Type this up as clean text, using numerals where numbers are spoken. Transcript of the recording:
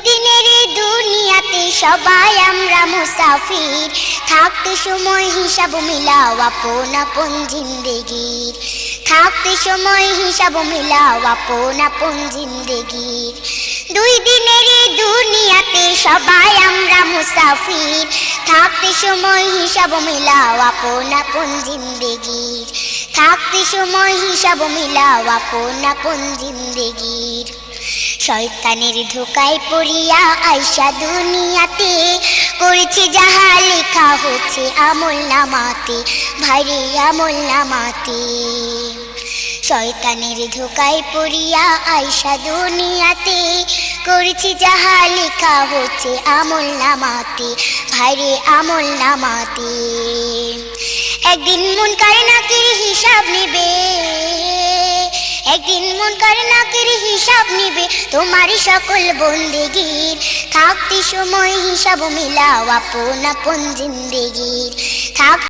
দিনের এই দুনিয়াতে সবাই আমরা মুসাফির, থাকতে সময় হিসাব মিলাও আপন আপন জিন্দেগির, থাকতে সময় হিসাব মিলাও আপন আপন জিন্দেগির। দুই দিনের এই দুনিয়াতে সবাই আমরা মুসাফির, থাকতে সময় হিসাব মিলাও আপন আপন জিন্দেগির, থাকতে সময় হিসাব মিলাও আপন আপন জিন্দেগির। শয়তানের ধোকায় পড়িয়া আইসা দুনিয়াতে, করেছে যাহা লেখা হচ্ছে আমল নামাতে, ভাইরে আমল নামাতে। শয়তানের ধোকায় পড়িয়া আইসা দুনিয়াতে, করেছে যাহা লেখা হচ্ছে আমল নামাতে, ভাইরে আমল নামাতে। একদিন মুনকার নাকির হিসাব নিবে, একদিন মুনকার নাকির হিসাব নিবে তোমারই সকল বন্দেগীর, থাকতে সময় হিসাব মিলাও আপন আপন জিন্দেগির।